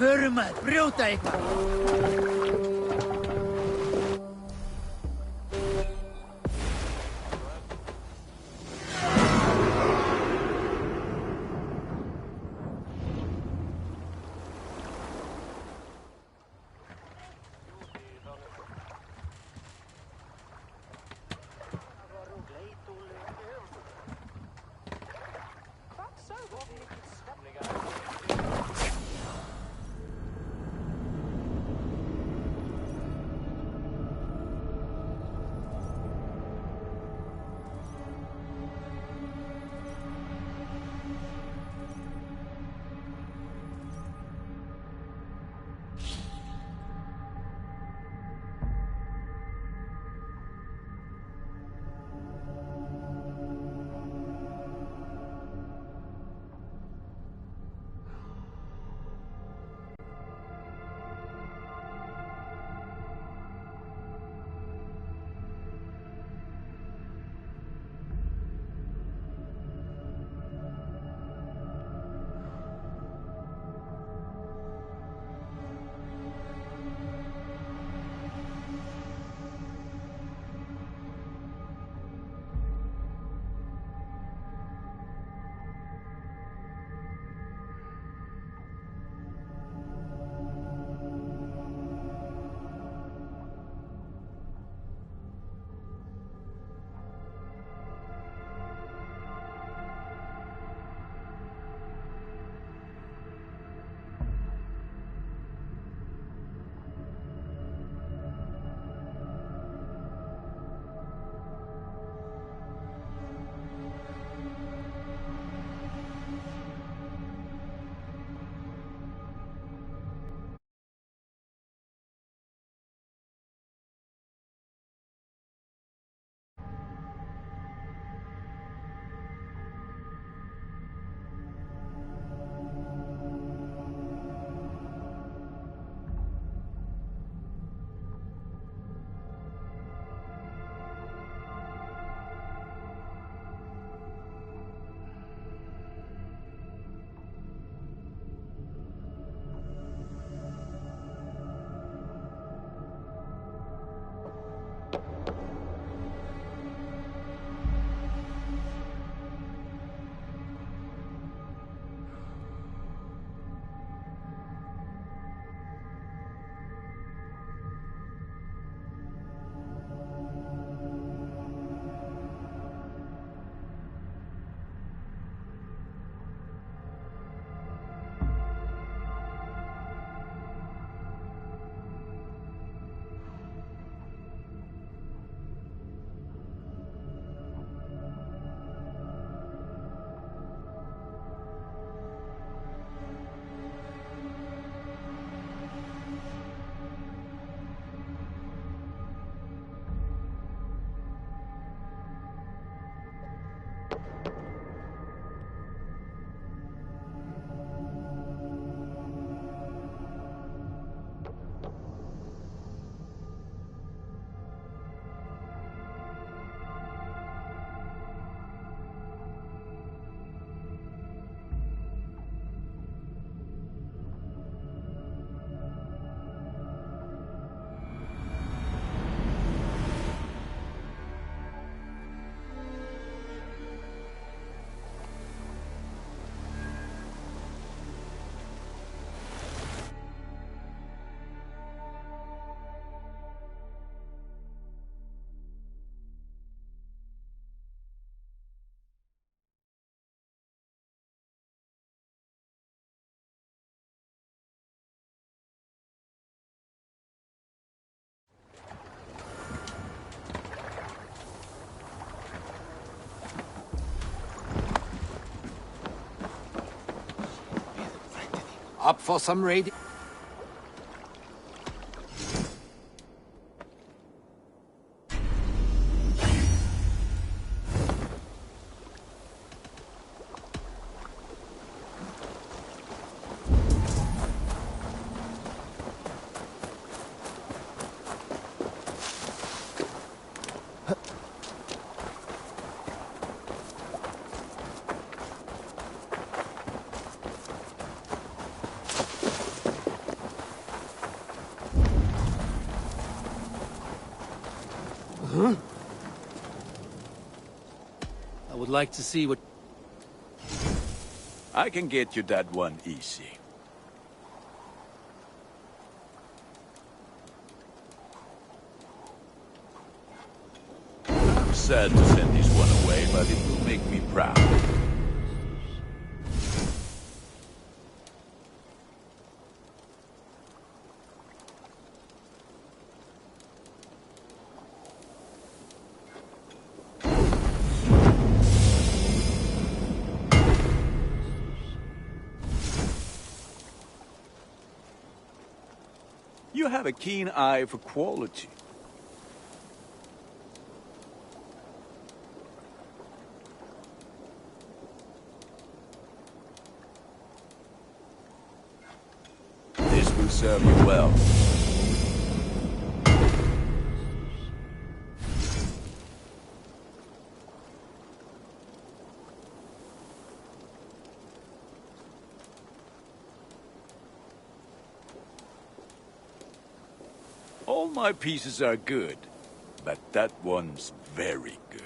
Förum að brjóta eitthvað. Up for some raid? I would like to see what... I can get you that one easy. I'm sad to send this one away, but it will make me proud. You have a keen eye for quality. This will serve you well. All my pieces are good, but that one's very good.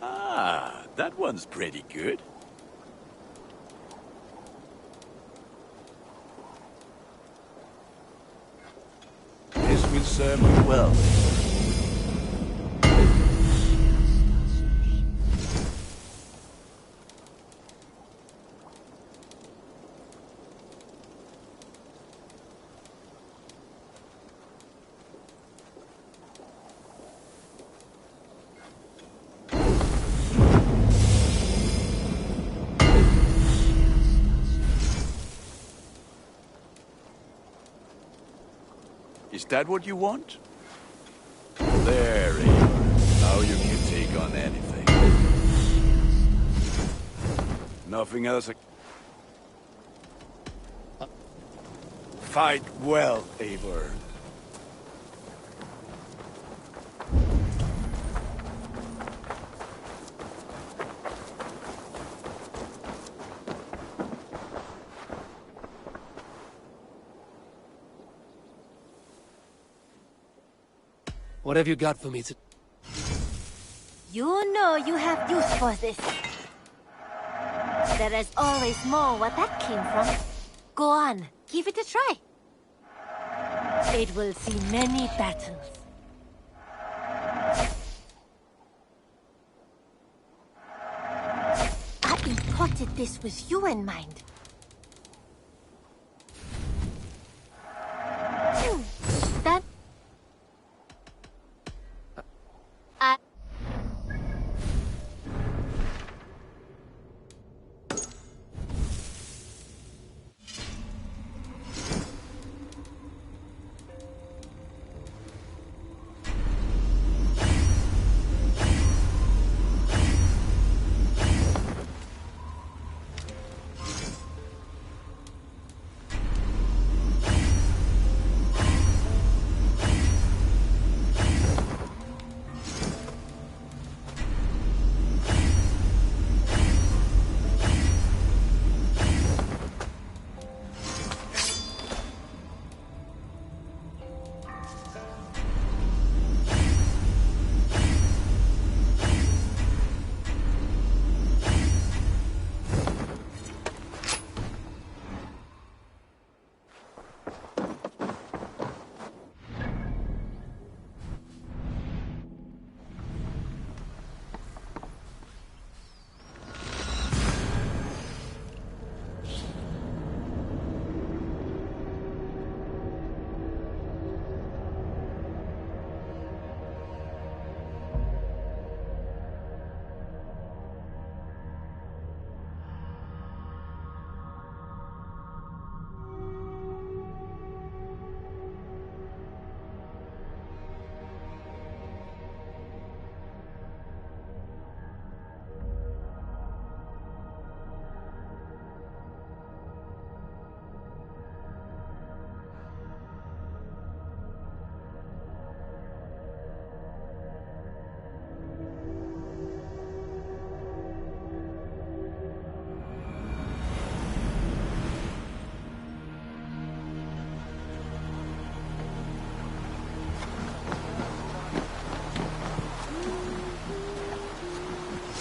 Ah, that one's pretty good. This will serve you well. Is that what you want? There, Eivor. Now you can take on anything. Nothing else. Fight well, Eivor. What have you got for me to... You know you have use for this. There is always more where that came from. Go on, give it a try. It will see many battles. I imported this with you in mind. That...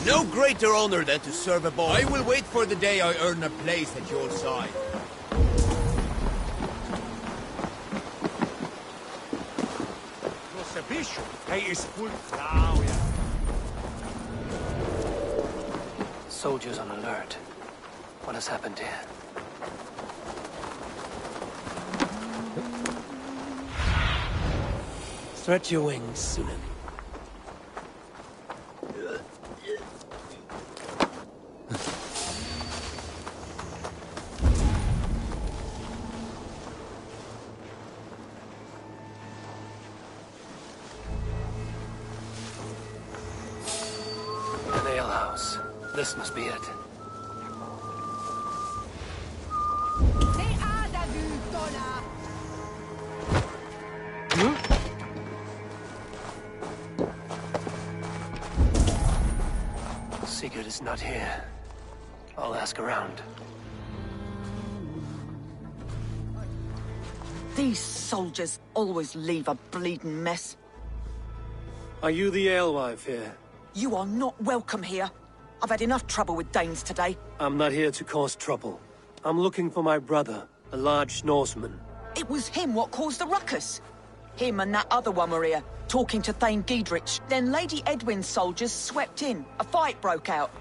No greater honor than to serve a boy. I will wait for the day I earn a place at your side. Nossa, bicho, é isso full. Now, yeah. Soldiers on alert. What has happened here? Stretch your wings, Sunan. An alehouse. This must be it. Sigurd is not here. I'll ask around. These soldiers always leave a bleeding mess. Are you the alewife here? You are not welcome here. I've had enough trouble with Danes today. I'm not here to cause trouble. I'm looking for my brother, a large Norseman. It was him what caused the ruckus. Him and that other one were here, talking to Thane Giedrich. Then Lady Edwin's soldiers swept in. A fight broke out.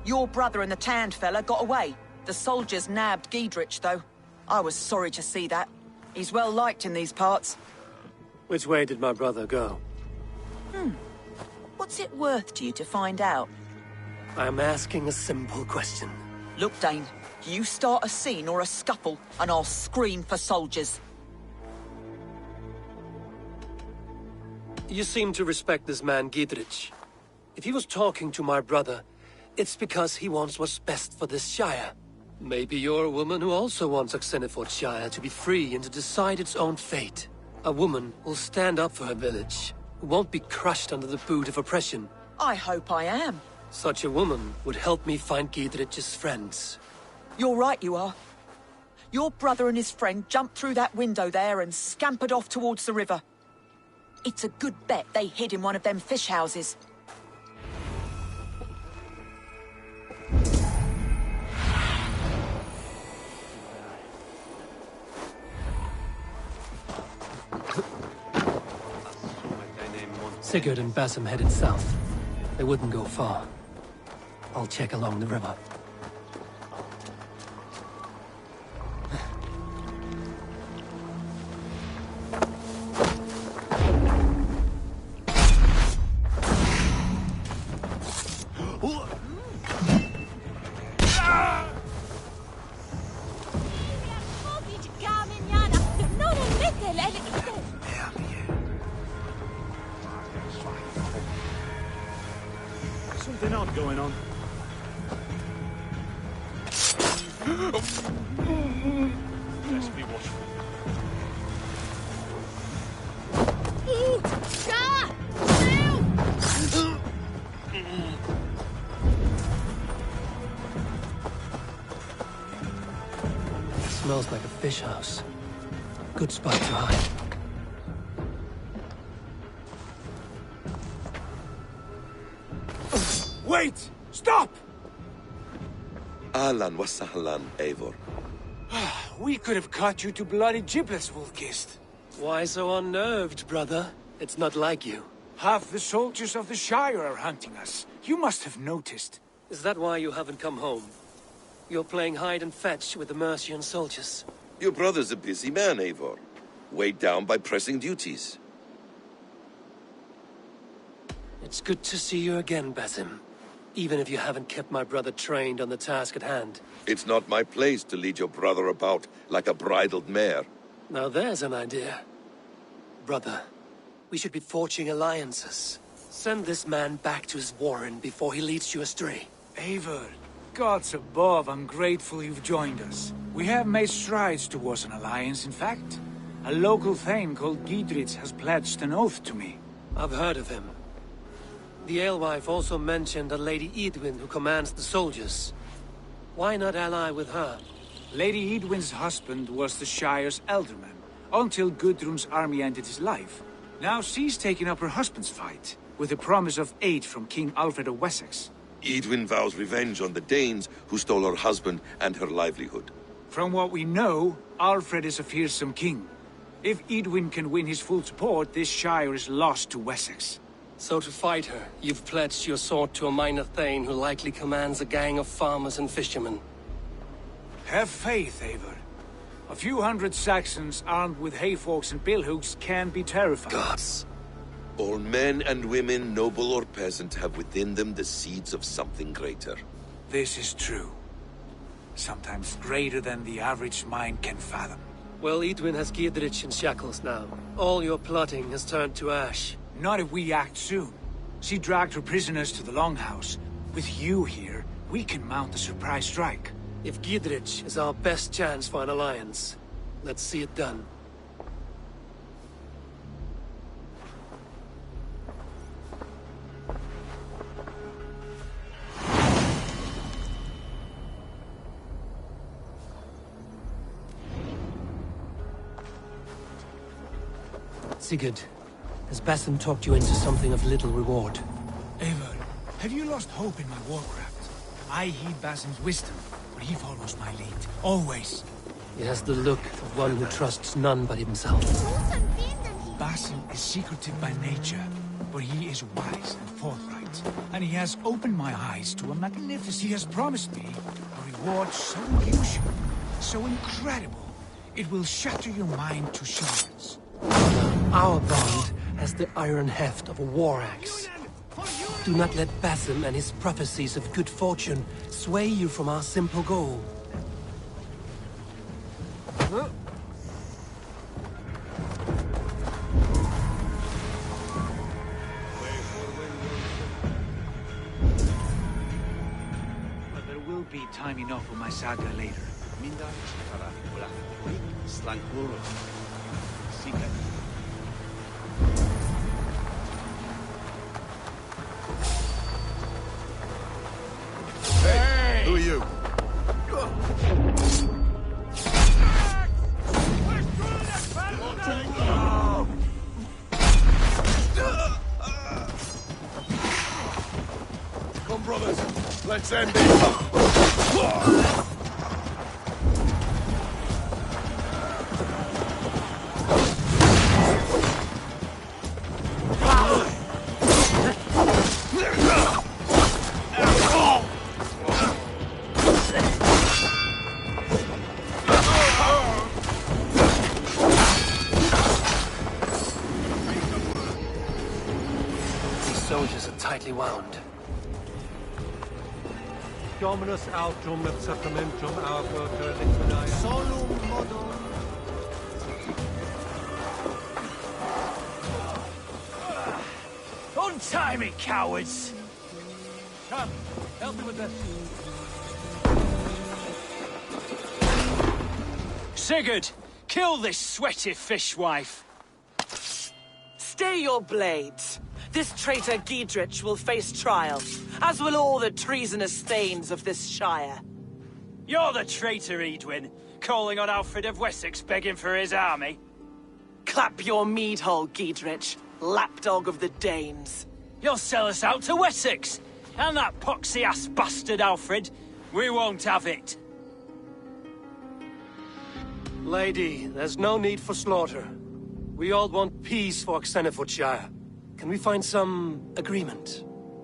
Your brother and the tanned fella got away. The soldiers nabbed Giedrich, though. I was sorry to see that. He's well liked in these parts. Which way did my brother go? What's it worth to you to find out? I'm asking a simple question. Look, Dane, you start a scene or a scuffle, and I'll scream for soldiers. You seem to respect this man, Giedrich. If he was talking to my brother, it's because he wants what's best for this Shire. Maybe you're a woman who also wants Oxenford Shire to be free and to decide its own fate. A woman who'll stand up for her village, who won't be crushed under the boot of oppression. I hope I am. Such a woman would help me find Giedrich's friends. You're right, you are. Your brother and his friend jumped through that window there and scampered off towards the river. It's a good bet they hid in one of them fish houses. Sigurd and Basim headed south. They wouldn't go far. I'll check along the river. Something odd going on. Let's be watchful. Smells like a fish house. Good spot to hide. Wait! Stop! Ahlan wa sahlan, Eivor. We could have cut you to bloody giblets, Wolfgist. Why so unnerved, brother? It's not like you. Half the soldiers of the Shire are hunting us. You must have noticed. Is that why you haven't come home? You're playing hide and fetch with the Mercian soldiers. Your brother's a busy man, Eivor. Weighed down by pressing duties. It's good to see you again, Basim. Even if you haven't kept my brother trained on the task at hand. It's not my place to lead your brother about like a bridled mare. Now there's an idea. Brother, we should be forging alliances. Send this man back to his warren before he leads you astray. Eivor, gods above, I'm grateful you've joined us. We have made strides towards an alliance, in fact. A local thane called Giedrich has pledged an oath to me. I've heard of him. The alewife also mentioned a Lady Edwin who commands the soldiers. Why not ally with her? Lady Edwin's husband was the Shire's elderman, until Gudrun's army ended his life. Now she's taken up her husband's fight, with the promise of aid from King Alfred of Wessex. Edwin vows revenge on the Danes who stole her husband and her livelihood. From what we know, Alfred is a fearsome king. If Edwin can win his full support, this shire is lost to Wessex. So to fight her, you've pledged your sword to a minor thane who likely commands a gang of farmers and fishermen. Have faith, Eivor. A few hundred Saxons armed with hayforks and billhooks can be terrifying. Gods. All men and women, noble or peasant, have within them the seeds of something greater. This is true. Sometimes greater than the average mind can fathom. Well, Edwin has Giedrich in shackles now. All your plotting has turned to ash. Not if we act soon. She dragged her prisoners to the Longhouse. With you here, we can mount a surprise strike. If Giedrich is our best chance for an alliance, let's see it done. Sigurd, has Basim talked you into something of little reward? Eivor, have you lost hope in my warcraft? I heed Basim's wisdom, but he follows my lead. Always. He has the look of one who trusts none but himself. Basim is secretive by nature, but he is wise and forthright. And he has opened my eyes to a magnificent... He has promised me a reward so unusual, so incredible, it will shatter your mind to shards. Our bond has the iron heft of a war axe. Do not let Basim and his prophecies of good fortune sway you from our simple goal. But there will be time enough for my saga later. Hey! Who are you? Come, brothers. Let's end this. Soldiers are tightly wound. Dominus autum et sacramentum autor liquidae. Solum modo. Untie me, cowards! Come, help me with this. Sigurd, kill this sweaty fishwife. Stay your blades. This traitor Giedrich will face trial, as will all the treasonous thanes of this shire. You're the traitor, Edwin, calling on Alfred of Wessex begging for his army. Clap your mead hole, Giedrich, lapdog of the Danes. You'll sell us out to Wessex, and that poxy-ass bastard Alfred. We won't have it. Lady, there's no need for slaughter. We all want peace for Xenofordshire. Can we find some agreement?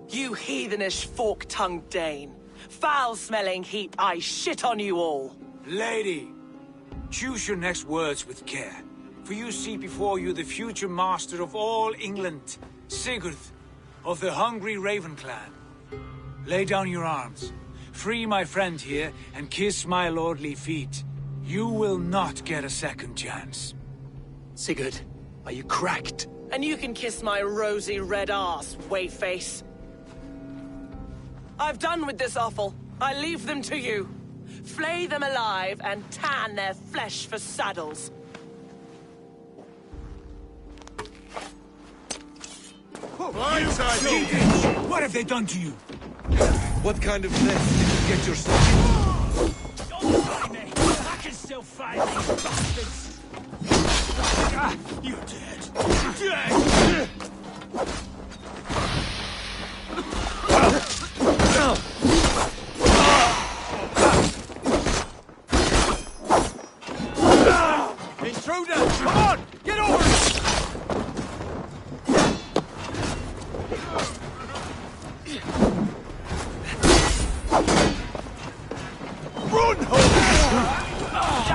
You heathenish fork-tongued Dane. Foul-smelling heap, I shit on you all. Lady, choose your next words with care, for you see before you the future master of all England, Sigurd, of the hungry Raven clan. Lay down your arms, free my friend here, and kiss my lordly feet. You will not get a second chance. Sigurd, are you cracked? And you can kiss my rosy red ass, wayface. I've done with this offal. I leave them to you. Flay them alive and tan their flesh for saddles. Blindside! What have they done to you? What kind of mess did you get yourself into? Don't fight me! I can still fight these bastards! Ah, you're dead! Dead!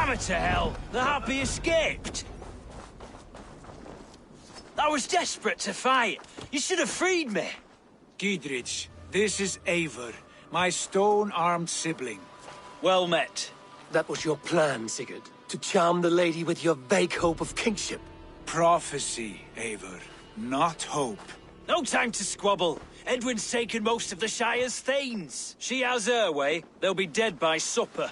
Damn it to hell! The Harpy escaped! I was desperate to fight. You should have freed me. Gidrich, this is Eivor, my stone-armed sibling. Well met. That was your plan, Sigurd. To charm the lady with your vague hope of kingship. Prophecy, Eivor, not hope. No time to squabble. Edwin's taken most of the Shire's thanes. She has her way. They'll be dead by supper.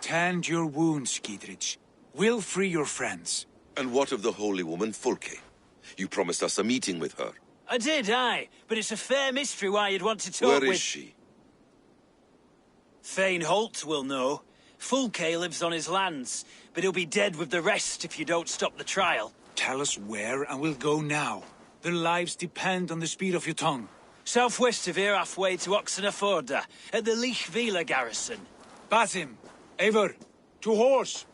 Tend your wounds, Gidrich. We'll free your friends. And what of the holy woman Fulke? You promised us a meeting with her. I did, aye. But it's a fair mystery why you'd want to talk with... Where is she? Thane Holt will know. Fulke lives on his lands, but he'll be dead with the rest if you don't stop the trial. Tell us where, and we'll go now. Their lives depend on the speed of your tongue. Southwest of here, halfway to Oxenaforda, at the Lichvila garrison. Basim, Eivor, to horse!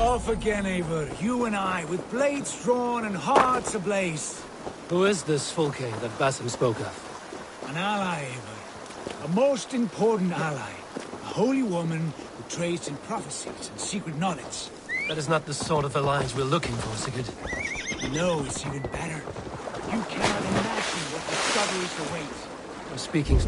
Off again, Eivor. You and I, with blades drawn and hearts ablaze. Who is this Fulke that Basim spoke of? An ally, Eivor. A most important ally. A holy woman who trades in prophecies and secret knowledge. That is not the sort of alliance we're looking for, Sigurd. No, it's even better. You cannot imagine what discoveries await. I'm speaking...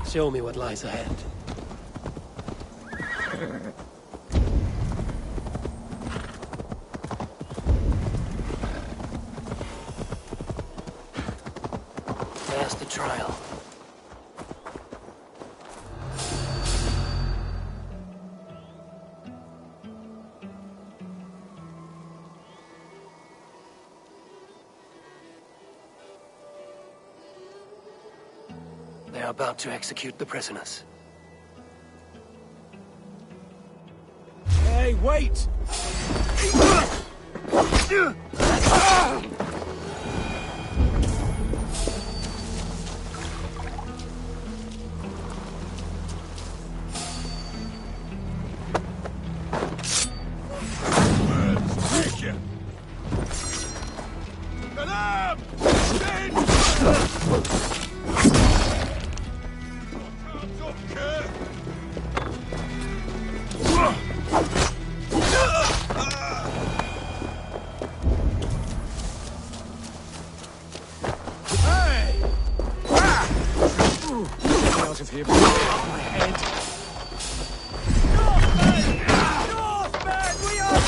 Show me what lies ahead. There's the trial. They are about to execute the prisoners. Hey, wait! Out of here, my head. Northman! We are...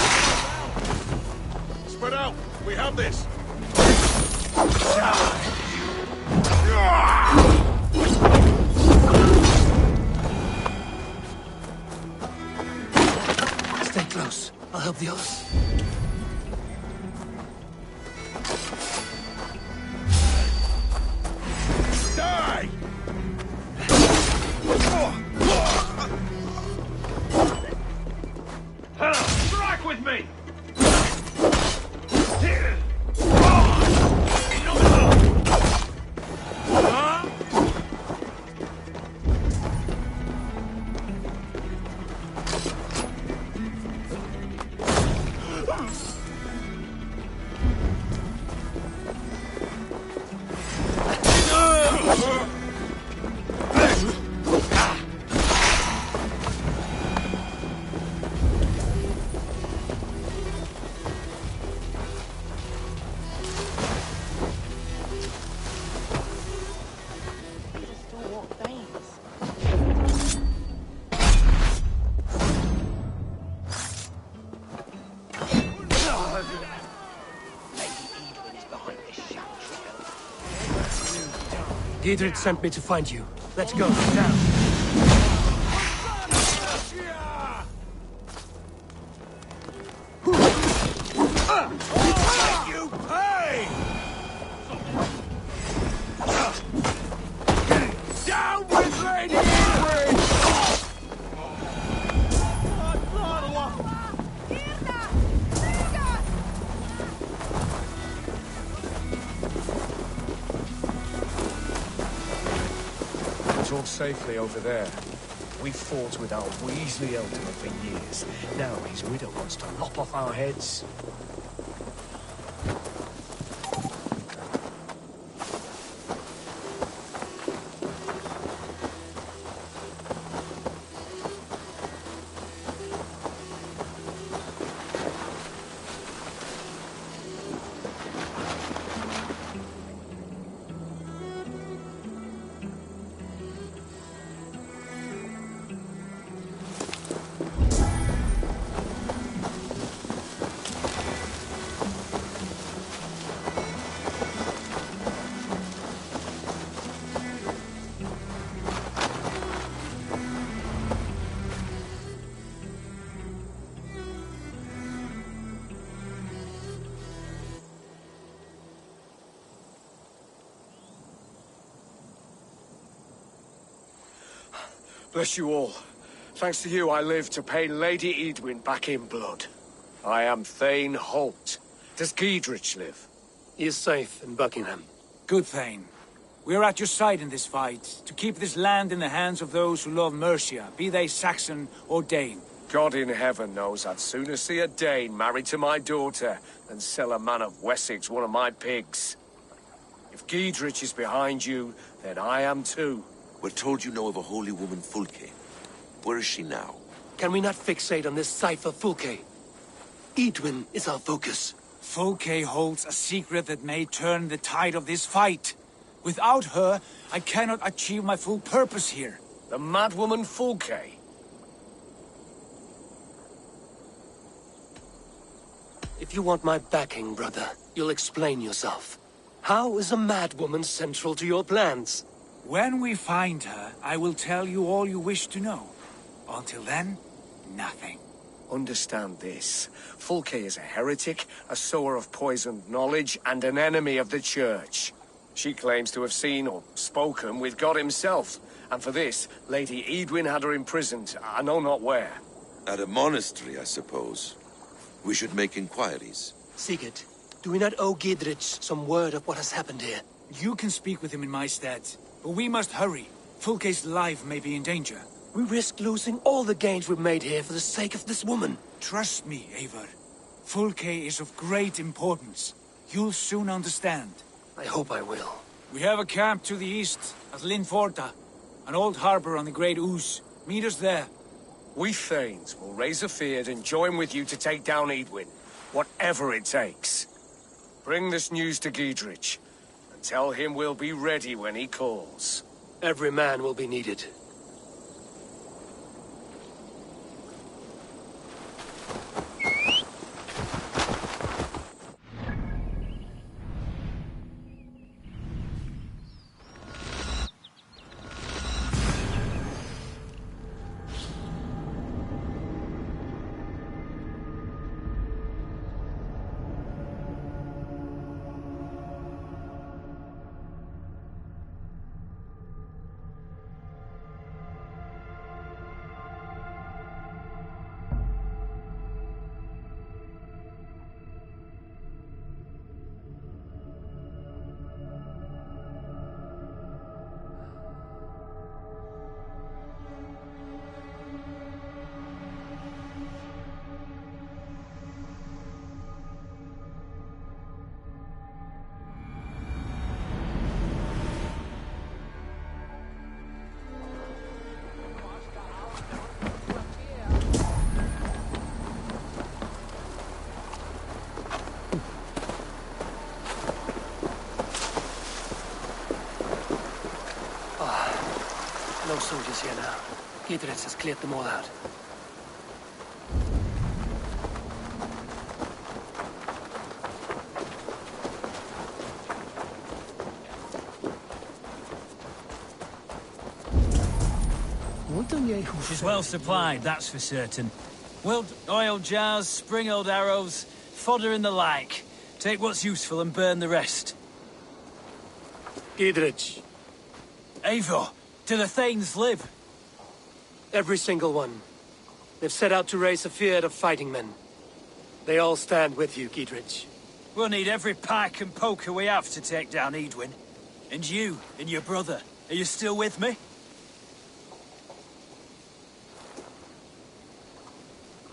Spread out! We have this! Dios. Die! Strike with me! Giedrich sent me to find you. Let's go. Now. You pay! Down with Lady Ingrid! Talk safely over there. We fought with our Weasley Elder for years. Now his widow wants to lop off our heads. Bless you all. Thanks to you, I live to pay Lady Edwin back in blood. I am Thane Holt. Does Giedrich live? He is safe in Buckingham. Good, Thane. We are at your side in this fight, to keep this land in the hands of those who love Mercia, be they Saxon or Dane. God in heaven knows I'd sooner see a Dane married to my daughter than sell a man of Wessex one of my pigs. If Giedrich is behind you, then I am too. We're told you know of a holy woman, Fulke. Where is she now? Can we not fixate on this cipher, Fulke? Edwin is our focus. Fulke holds a secret that may turn the tide of this fight. Without her, I cannot achieve my full purpose here. The madwoman Fulke? If you want my backing, brother, you'll explain yourself. How is a madwoman central to your plans? When we find her, I will tell you all you wish to know. Until then, nothing. Understand this. Fulke is a heretic, a sower of poisoned knowledge, and an enemy of the Church. She claims to have seen or spoken with God himself. And for this, Lady Edwin had her imprisoned, I know not where. At a monastery, I suppose. We should make inquiries. Sigurd, do we not owe Giedrich some word of what has happened here? You can speak with him in my stead, but we must hurry. Fulke's life may be in danger. We risk losing all the gains we've made here for the sake of this woman. Trust me, Eivor. Fulke is of great importance. You'll soon understand. I hope I will. We have a camp to the east, at Linforta. An old harbor on the Great Ouse. Meet us there. We Thanes will raise a feard and join with you to take down Edwin, whatever it takes. Bring this news to Giedrich, and tell him we'll be ready when he calls. Every man will be needed. No soldiers here now. Gidritz has cleared them all out. She's well supplied, that's for certain. Wilt oil jars, spring-oiled arrows, fodder and the like. Take what's useful and burn the rest. Gidritz. Eivor, do the Thanes live? Every single one. They've set out to raise a fear of fighting men. They all stand with you, Gidritz. We'll need every pike and poker we have to take down Edwin. And you, and your brother, are you still with me?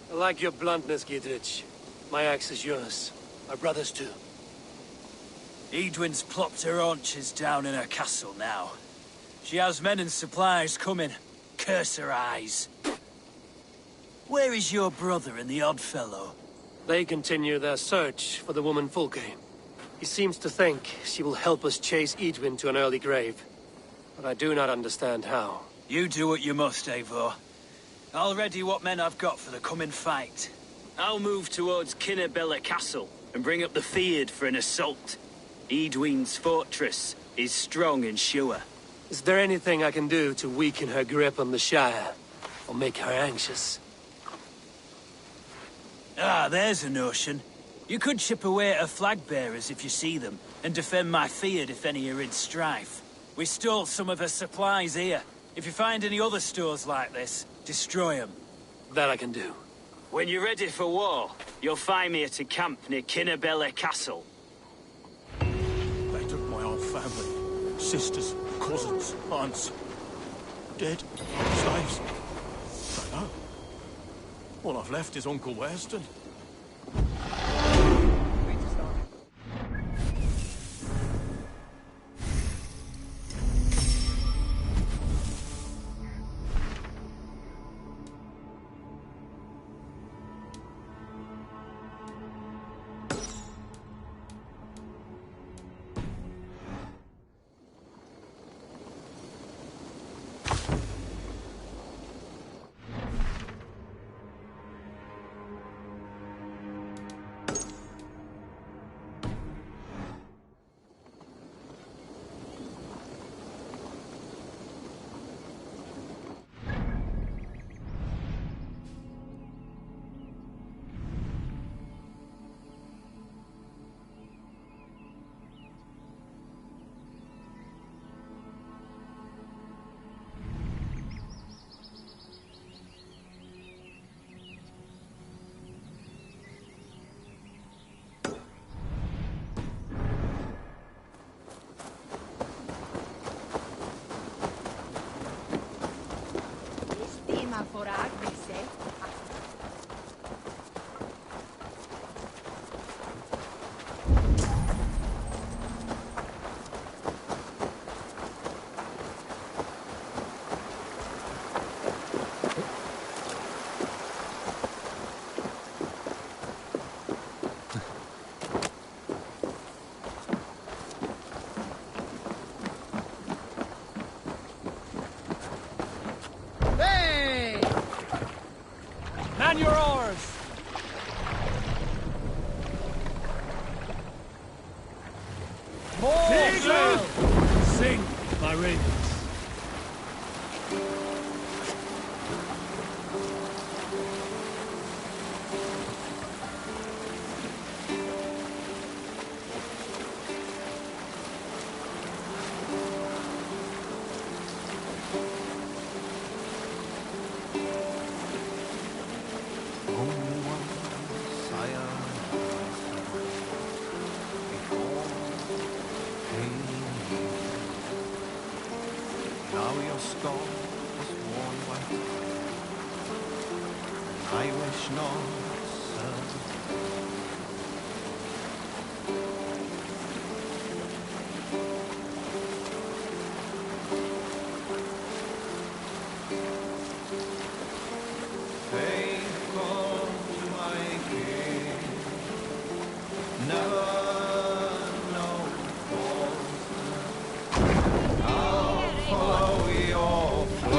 I like your bluntness, Gidritz. My axe is yours. My brother's too. Edwin's plopped her haunches down in her castle now. She has men and supplies coming. Curse her eyes. Where is your brother and the odd fellow? They continue their search for the woman Fulke. He seems to think she will help us chase Edwin to an early grave. But I do not understand how. You do what you must, Eivor. I'll ready what men I've got for the coming fight. I'll move towards Kinnebella Castle and bring up the Fyrd for an assault. Edwin's fortress is strong and sure. Is there anything I can do to weaken her grip on the Shire? Or make her anxious? Ah, there's a notion. You could chip away at her flag-bearers if you see them, and defend my Fyrd if any are in strife. We stole some of her supplies here. If you find any other stores like this, destroy them. That I can do. When you're ready for war, you'll find me at a camp near Kinnebella Castle. They took my whole family. Sisters, cousins, aunts. Dead. Slaves. I know. All I've left is Uncle Weston. Man your oars! More sail! Sing, my ravens. Now your skull is worn white. I wish not, sir. Faithful to my king, never know falsehood. I'll follow your flight.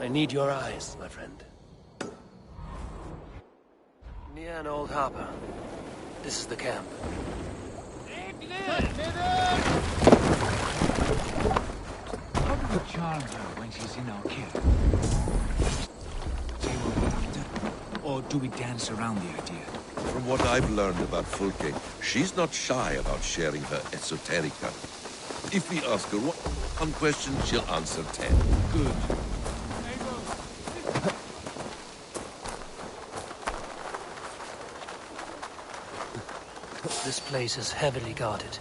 I need your eyes, my friend. Near an old harbor. This is the camp. How do we charm her when she's in our care? Say what we're after? Or do we dance around the idea? From what I've learned about Fulke, she's not shy about sharing her esoterica. If we ask her one question, she'll answer 10. Good. This place is heavily guarded.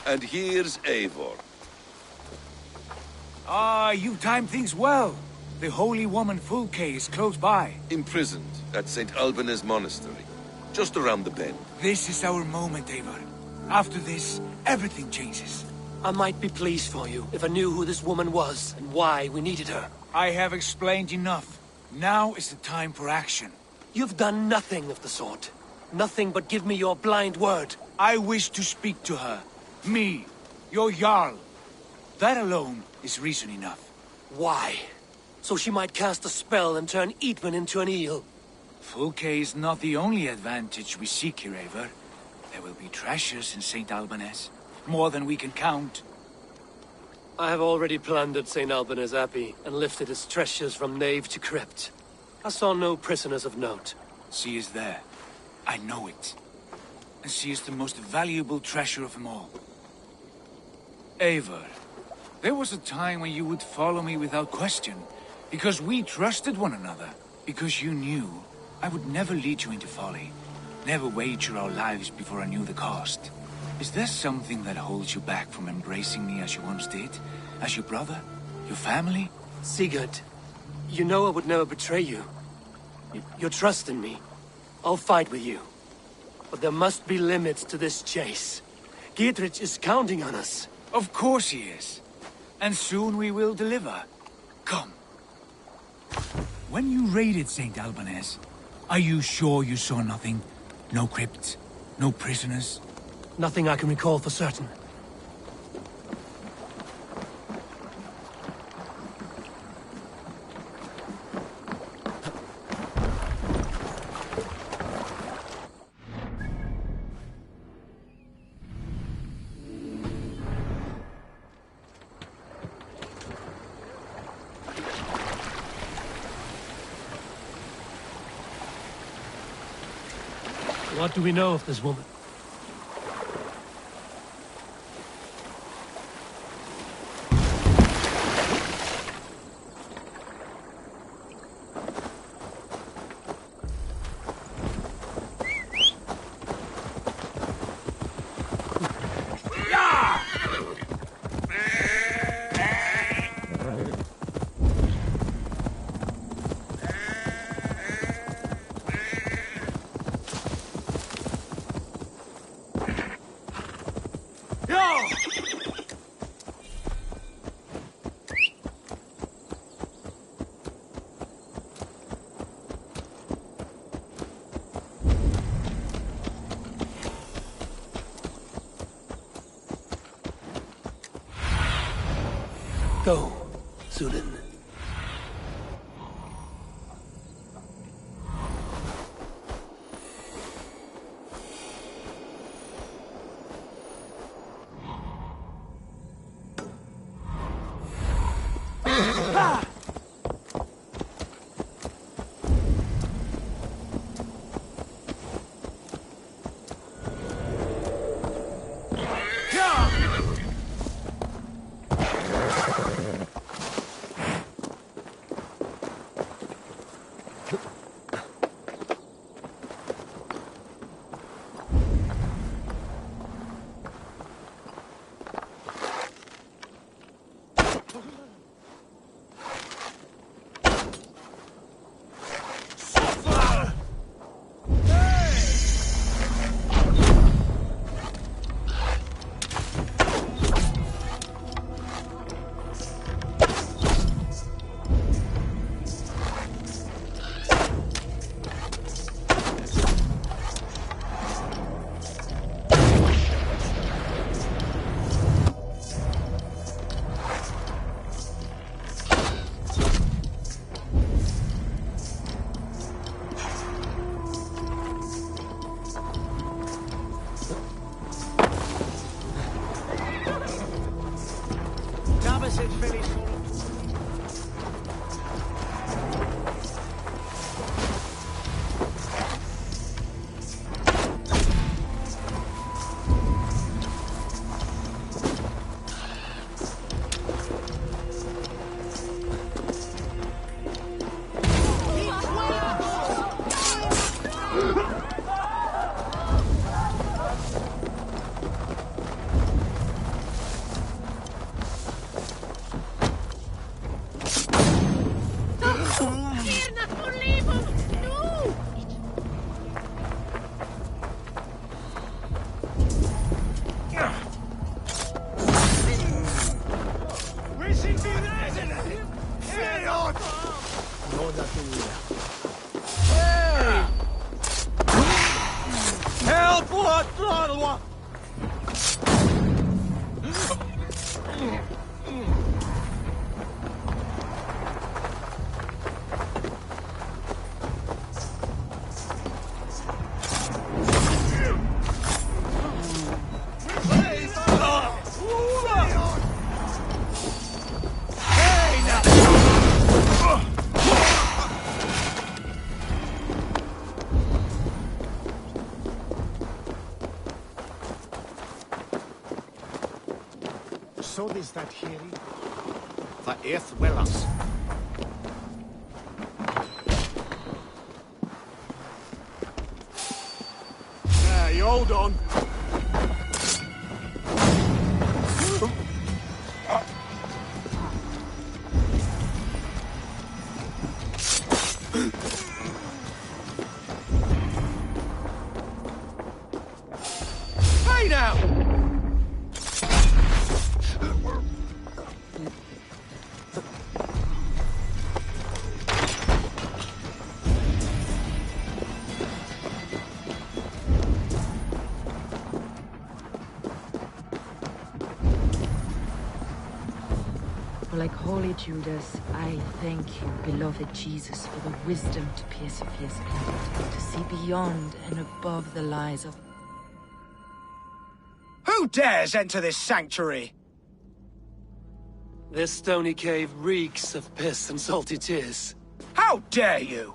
And here's Eivor. Ah, you timed things well. The holy woman Fulke is close by. Imprisoned at St. Alban's Monastery, just around the bend. This is our moment, Eivor. After this, everything changes. I might be pleased for you if I knew who this woman was and why we needed her. I have explained enough. Now is the time for action. You've done nothing of the sort. Nothing but give me your blind word. I wish to speak to her. Me, your Jarl. That alone is reason enough. Why? So she might cast a spell and turn Eadwin into an eel. Fulke is not the only advantage we seek here, Eivor. There will be treasures in St. Alban's. More than we can count. I have already plundered St. Alban's Abbey and lifted its treasures from nave to crypt. I saw no prisoners of note. She is there. I know it. And she is the most valuable treasure of them all. Eivor, there was a time when you would follow me without question, because we trusted one another, because you knew I would never lead you into folly, never wager our lives before I knew the cost. Is there something that holds you back from embracing me as you once did? As your brother? Your family? Sigurd, you know I would never betray you. Your trust in me. I'll fight with you. But there must be limits to this chase. Giedrich is counting on us. Of course he is. And soon we will deliver. Come. When you raided St. Alban's, Are you sure you saw nothing? No crypts? No prisoners? Nothing I can recall for certain. What do we know of this woman? Go, Zulin. So is that here? The earth will us. Hey, hold on. Hey now! For like holy Judas, I thank you, beloved Jesus, for the wisdom to pierce a fierce cloud, to see beyond and above the lies of... Who dares enter this sanctuary? This stony cave reeks of piss and salty tears. How dare you?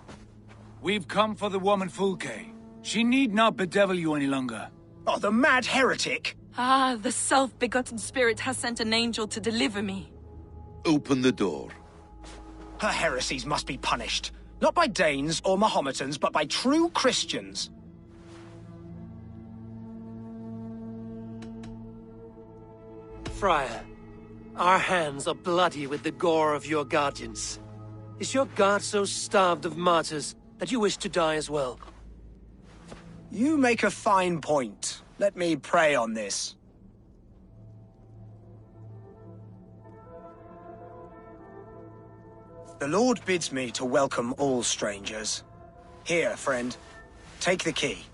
We've come for the woman Fulke. She need not bedevil you any longer. Oh, the mad heretic! Ah, the self-begotten spirit has sent an angel to deliver me. Open the door. Her heresies must be punished. Not by Danes or Mahometans, but by true Christians. Friar, our hands are bloody with the gore of your guardians. Is your god so starved of martyrs that you wish to die as well? You make a fine point. Let me pray on this. The Lord bids me to welcome all strangers. Here, friend, take the key,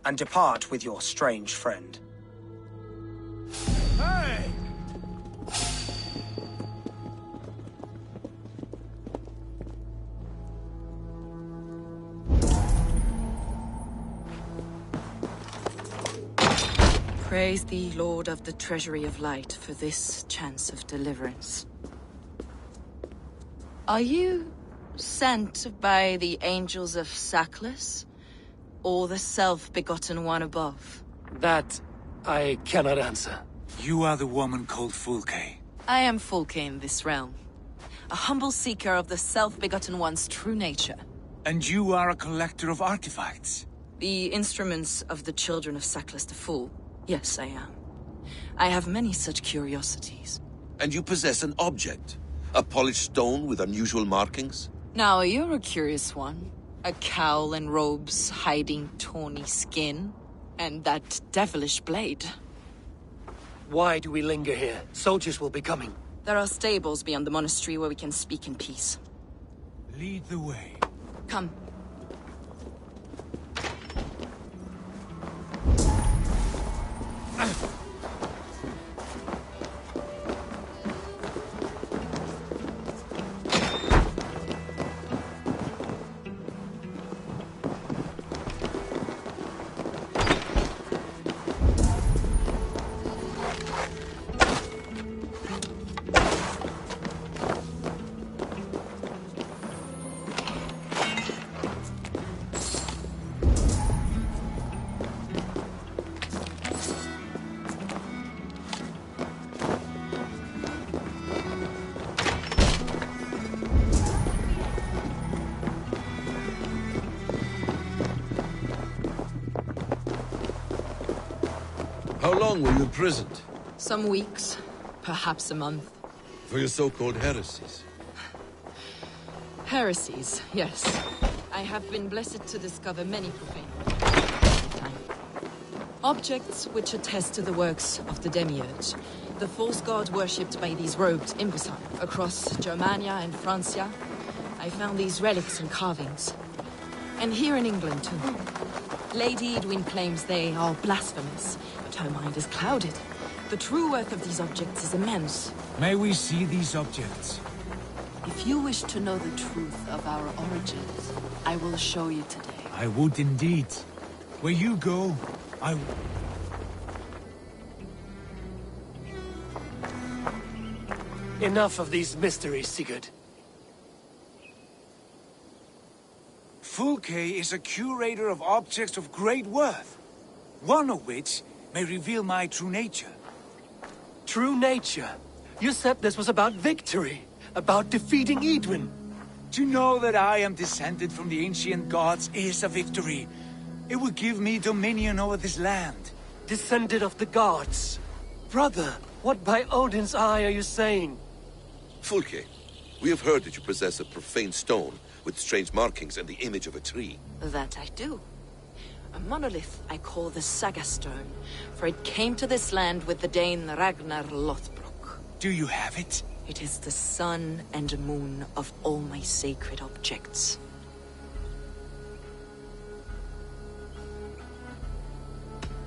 and depart with your strange friend. Hey! Praise thee, Lord of the Treasury of Light, for this chance of deliverance. Are you sent by the angels of Saklas, or the self-begotten one above? That I cannot answer. You are the woman called Fulke. I am Fulke in this realm, a humble seeker of the self-begotten one's true nature. And you are a collector of artifacts? The instruments of the children of Saklas the Fool. Yes, I am. I have many such curiosities. And you possess an object? A polished stone with unusual markings? Now, you're a curious one. A cowl and robes hiding tawny skin. And that devilish blade. Why do we linger here? Soldiers will be coming. There are stables beyond the monastery where we can speak in peace. Lead the way. Come. How long were you imprisoned? Some weeks, perhaps a month. For your so-called heresies? Heresies, yes. I have been blessed to discover many profane objects which attest to the works of the Demiurge, the false god worshipped by these robed imbeciles. Across Germania and Francia, I found these relics and carvings. And here in England, too. Lady Edwin claims they are blasphemous, but her mind is clouded. The true worth of these objects is immense. May we see these objects? If you wish to know the truth of our origins, I will show you today. I would indeed. Where you go, I... Enough of these mysteries, Sigurd. Fulke is a curator of objects of great worth, one of which may reveal my true nature. True nature? You said this was about victory, about defeating Edwin. To know that I am descended from the ancient gods is a victory. It will give me dominion over this land. Descended of the gods? Brother, what by Odin's eye are you saying? Fulke, we have heard that you possess a profane stone with strange markings and the image of a tree. That I do. A monolith I call the Saga Stone, for it came to this land with the Dane Ragnar Lothbrok. Do you have it? It is the sun and moon of all my sacred objects.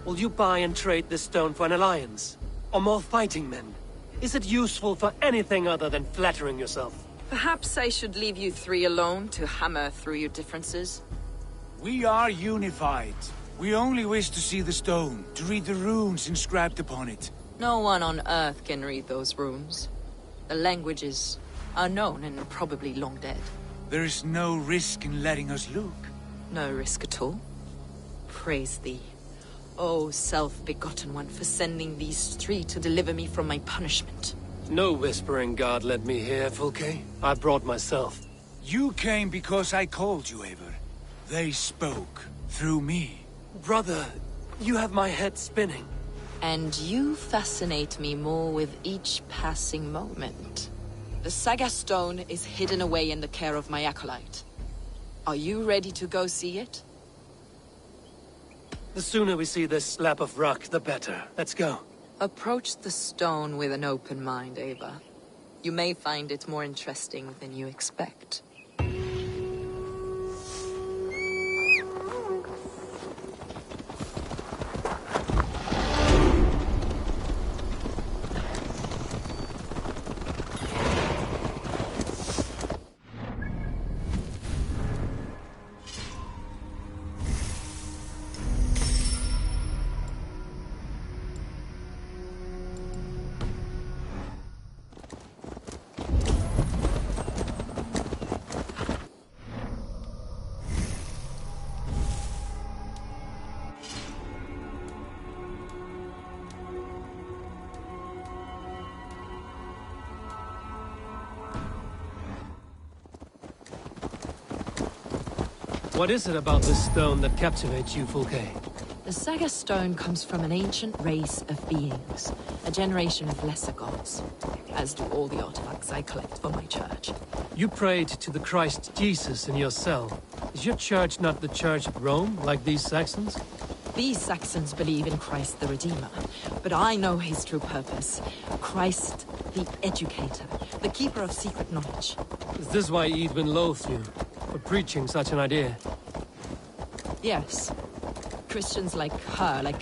Will you buy and trade this stone for an alliance? Or more fighting men? Is it useful for anything other than flattering yourself? Perhaps I should leave you three alone to hammer through your differences. We are unified. We only wish to see the stone, to read the runes inscribed upon it. No one on Earth can read those runes. The language is unknown and probably long dead. There is no risk in letting us look. No risk at all. Praise thee, O self-begotten one, for sending these three to deliver me from my punishment. No whispering God led me here, Fulke. I brought myself. You came because I called you, Eivor. They spoke through me. Brother, you have my head spinning. And you fascinate me more with each passing moment. The Saga Stone is hidden away in the care of my acolyte. Are you ready to go see it? The sooner we see this slab of rock, the better. Let's go. Approach the stone with an open mind, Ava. You may find it more interesting than you expect. What is it about this stone that captivates you, Fulke? The Saga Stone comes from an ancient race of beings, a generation of lesser gods, as do all the artifacts I collect for my church. You prayed to the Christ Jesus in your cell. Is your church not the Church of Rome, like these Saxons? These Saxons believe in Christ the Redeemer, but I know his true purpose. Christ the Educator, the Keeper of Secret Knowledge. Is this why Edwin loathed you, for preaching such an idea? Yes. Christians like her, like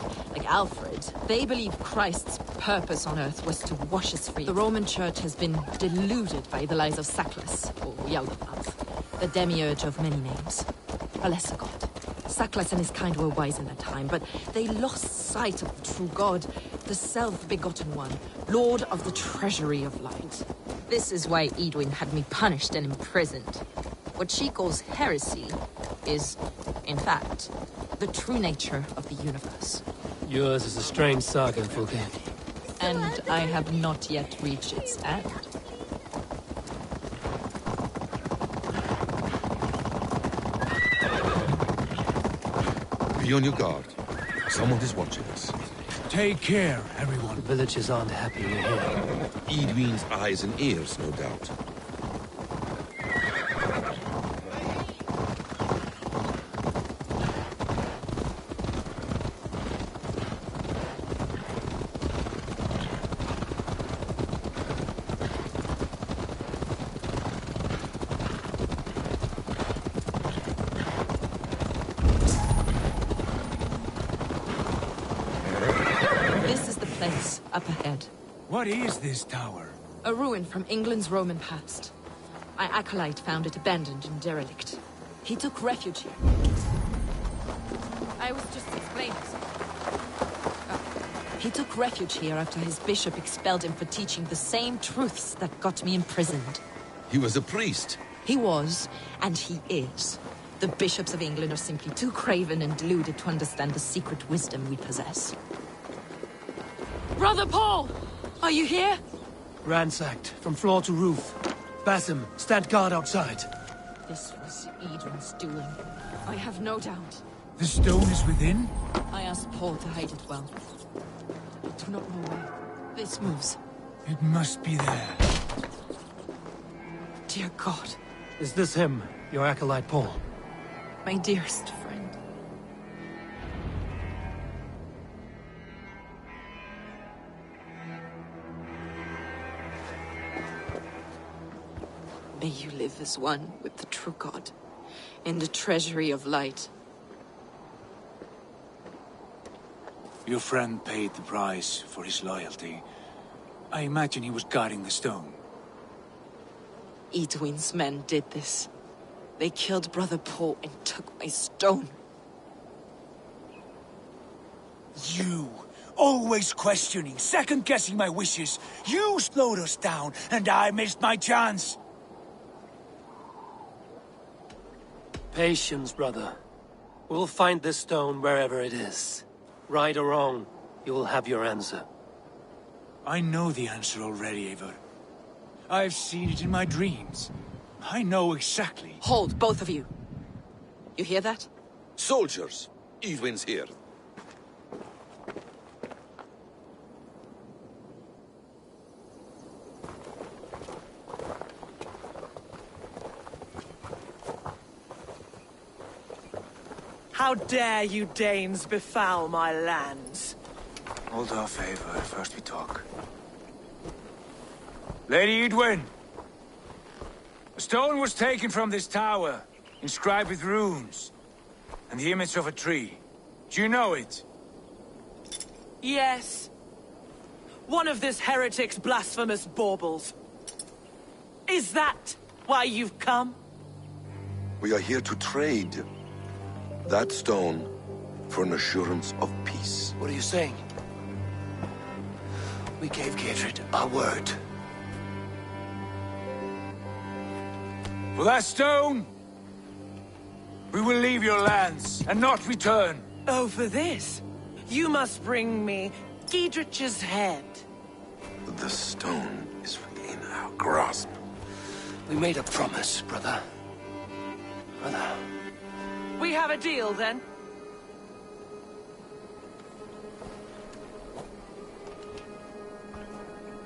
Alfred, they believe Christ's purpose on Earth was to wash us free. The Roman Church has been deluded by the lies of Saklas, or Yaldabaoth, the demiurge of many names, a lesser god. Saklas and his kind were wise in their time, but they lost sight of the true God, the self-begotten one, Lord of the Treasury of Light. This is why Edwin had me punished and imprisoned. What she calls heresy is, in fact, the true nature of the universe. Yours is a strange saga, Fulke. And I have not yet reached its end. Be on your guard. Someone is watching us. Take care, everyone. The villagers aren't happy we're here. Edwin's eyes and ears, no doubt. Up ahead. What is this tower? A ruin from England's Roman past. My acolyte found it abandoned and derelict. He took refuge here. I was just explaining something. He took refuge here after his bishop expelled him for teaching the same truths that got me imprisoned. He was a priest. He was, and he is. The bishops of England are simply too craven and deluded to understand the secret wisdom we possess. Brother Paul! Are you here? Ransacked, from floor to roof. Basim, stand guard outside. This was Edwin's doing. I have no doubt. The stone is within? I asked Paul to hide it well. I do not know where. This moves. It must be there. Dear God. Is this him, your acolyte Paul? My dearest friend. May you live as one with the true God, in the treasury of light. Your friend paid the price for his loyalty. I imagine he was guarding the stone. Edwin's men did this. They killed Brother Paul and took my stone. You! Always questioning, second-guessing my wishes. You slowed us down, and I missed my chance. Patience, brother. We'll find this stone wherever it is. Right or wrong, you'll have your answer. I know the answer already, Eivor. I've seen it in my dreams. I know exactly. Hold, both of you. You hear that? Soldiers, Edwin's here. How dare you Danes befoul my lands? Hold off, Eivor. First we talk. Lady Edwin! A stone was taken from this tower, inscribed with runes, and the image of a tree. Do you know it? Yes. One of this heretic's blasphemous baubles. Is that why you've come? We are here to trade. That stone for an assurance of peace. What are you saying? We gave Gatred our word. For that stone, we will leave your lands and not return. Oh, for this? You must bring me Giedrich's head. The stone is within our grasp. We made a promise, brother. Brother. We have a deal, then?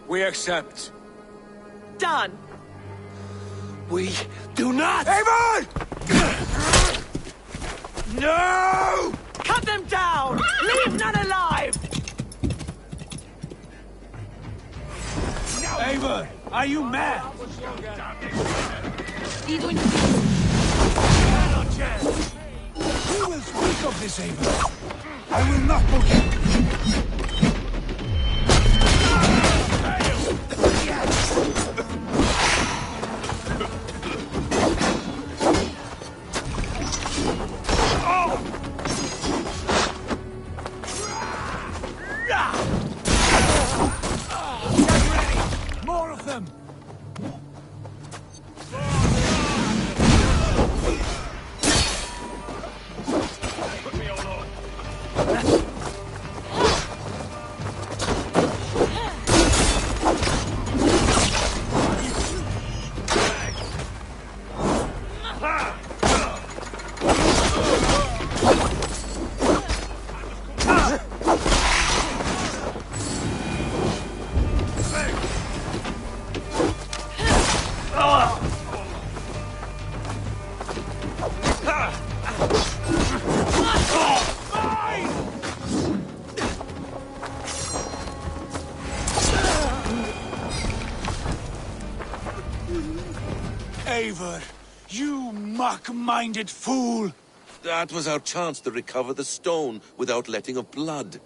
We accept. Done. We do not! Eivor! No! Cut them down! Leave none alive! Eivor, are you mad? Edwin, Who will speak of this, Eivor? I will not forgive. More of them! Eivor, you mock-minded fool! That was our chance to recover the stone without letting of blood.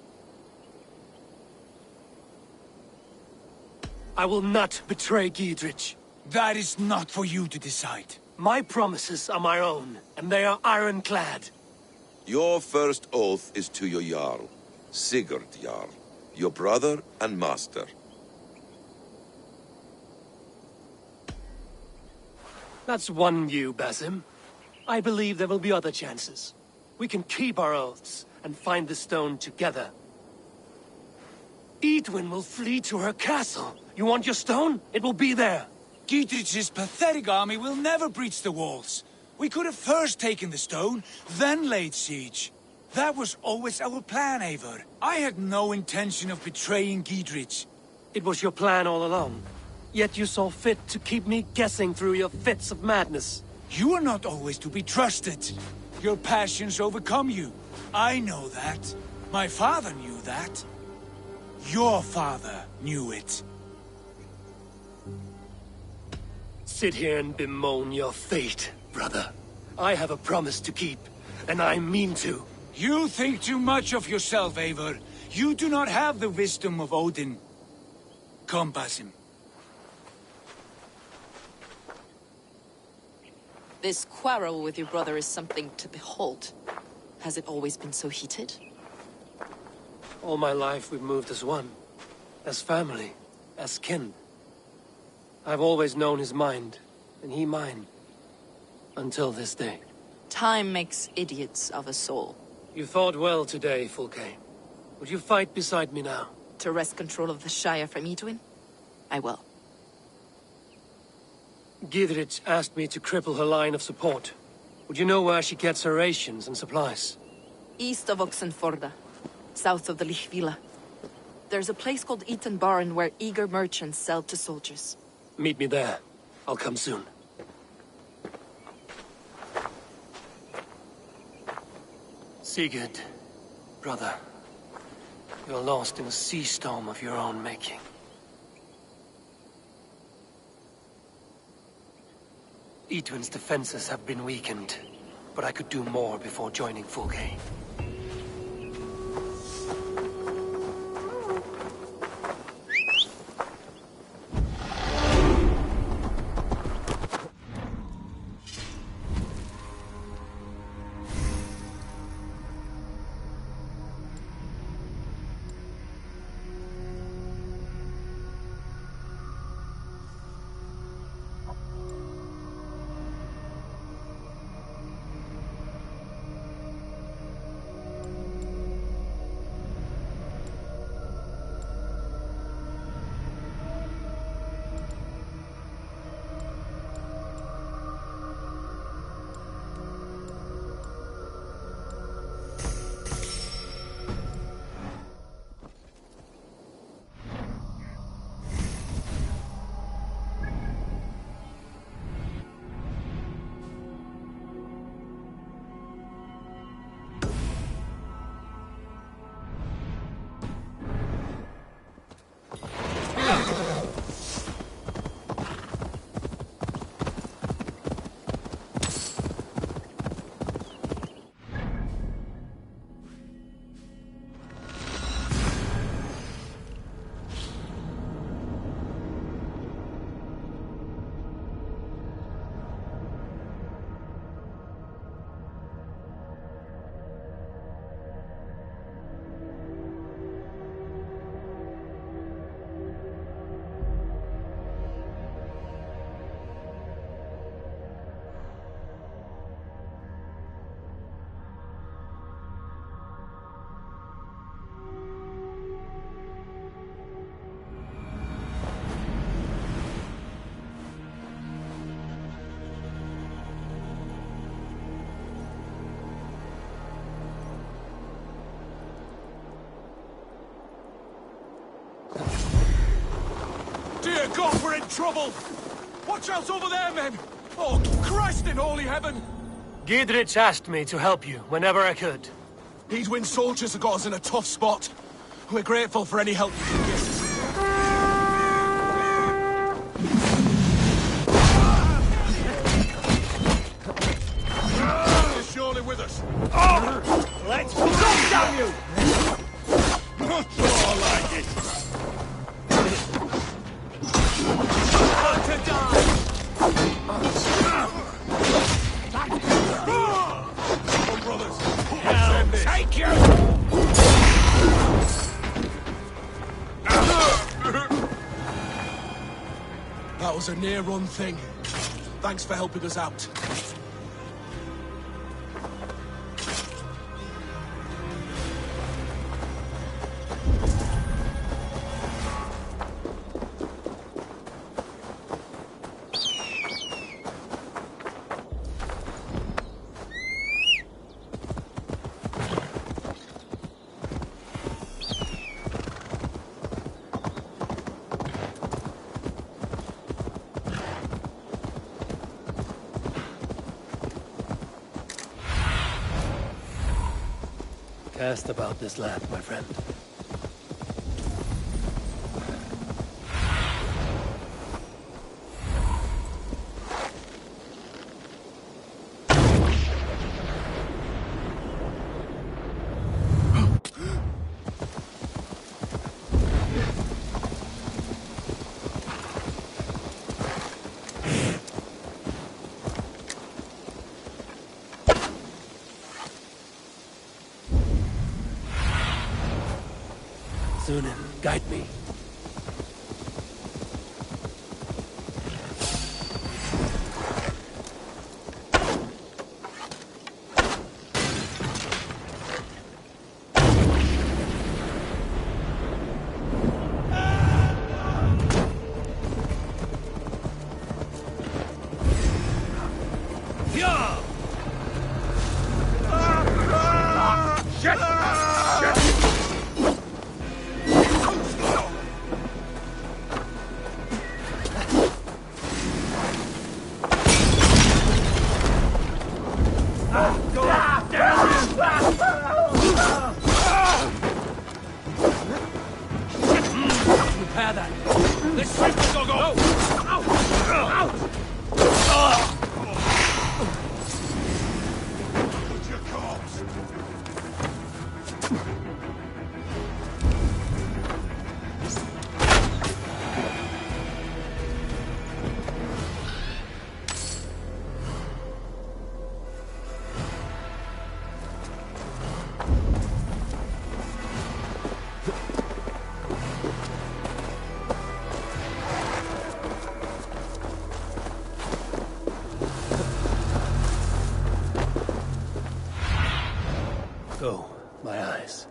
I will not betray Giedrich. That is not for you to decide. My promises are my own, and they are ironclad. Your first oath is to your Jarl, Sigurd Jarl, your brother and master. That's one view, Basim. I believe there will be other chances. We can keep our oaths and find the stone together. Edwin will flee to her castle. You want your stone? It will be there. Giedrich's pathetic army will never breach the walls. We could have first taken the stone, then laid siege. That was always our plan, Eivor. I had no intention of betraying Giedrich. It was your plan all along. Yet you saw fit to keep me guessing through your fits of madness. You are not always to be trusted. Your passions overcome you. I know that. My father knew that. Your father knew it. Sit here and bemoan your fate, brother. I have a promise to keep, and I mean to. You think too much of yourself, Eivor. You do not have the wisdom of Odin. Come, Basim. This quarrel with your brother is something to behold. Has it always been so heated? All my life we've moved as one. As family. As kin. I've always known his mind, and he mine. Until this day. Time makes idiots of us all. You fought well today, Fulke. Would you fight beside me now? To wrest control of the Shire from Edwin? I will. Gidrich asked me to cripple her line of support. Would you know where she gets her rations and supplies? East of Oxenforda, south of the Lichvila. There's a place called Eaton Barn where eager merchants sell to soldiers. Meet me there. I'll come soon. Sigurd, brother, you're lost in a sea storm of your own making. Edwin's defenses have been weakened, but I could do more before joining Fulke. Dear God, we're in trouble! Watch out over there, men! Oh, Christ in holy heaven! Gidrich asked me to help you whenever I could. Edwin's soldiers have got us in a tough spot. We're grateful for any help you can give us. You're surely with us. Oh! Let's go down you! Not sure like it. To die! Come on, brothers. Hell, take you! That was a near-run thing. Thanks for helping us out. Cast about this land, my friend. Sunan, guide me. Go, my eyes.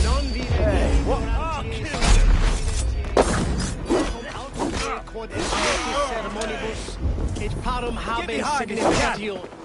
Non vive What? quod est ceremonibus et parum Get habes behind me, you cat! significatio.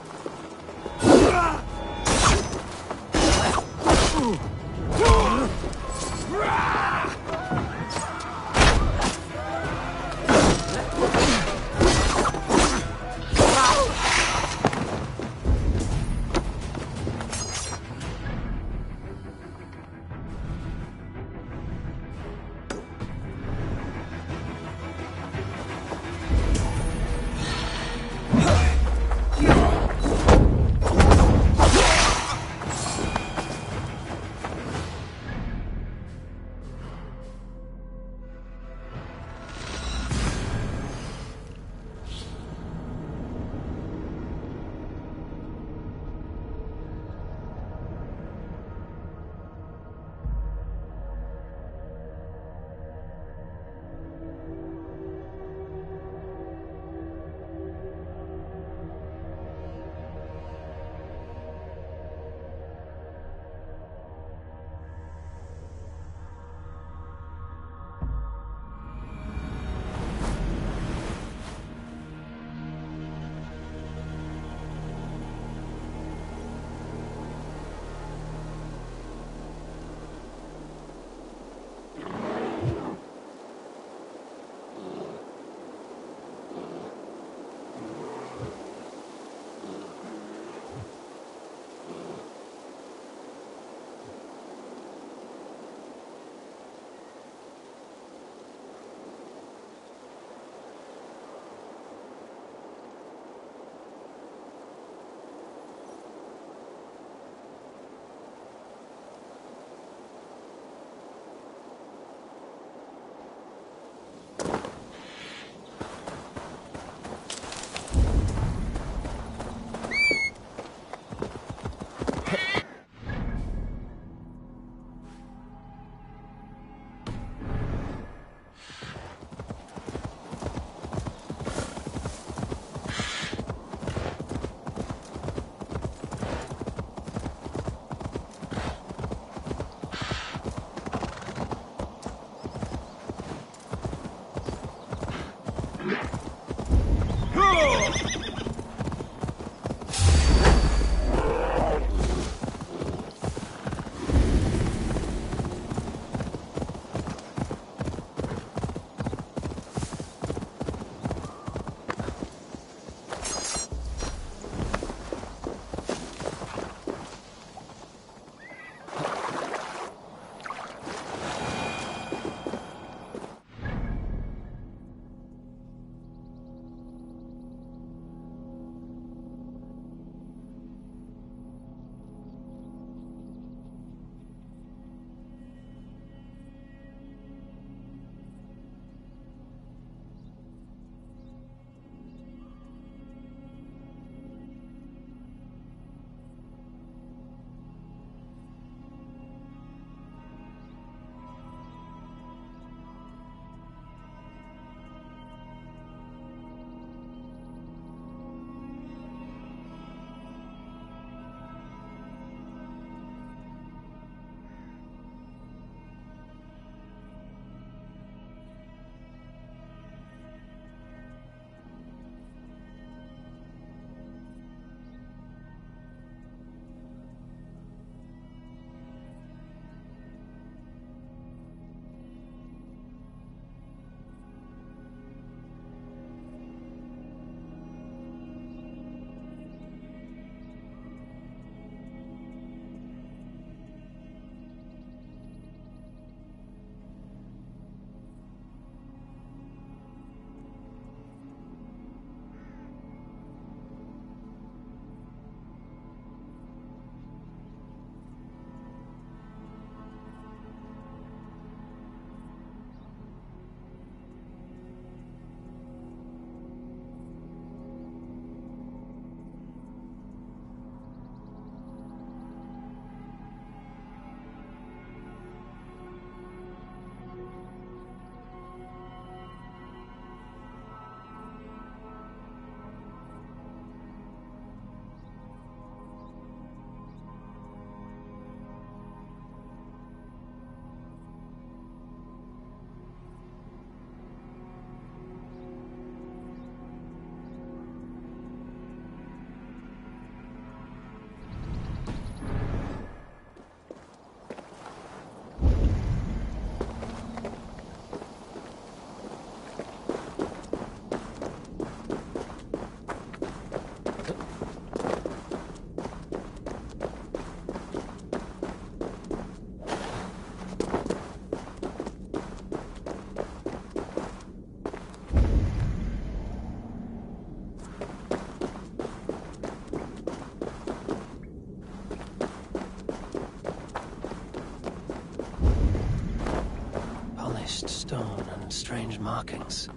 Bleached stone and strange markings.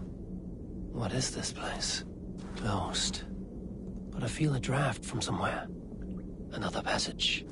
What is this place? Closed. But I feel a draft from somewhere. Another passage.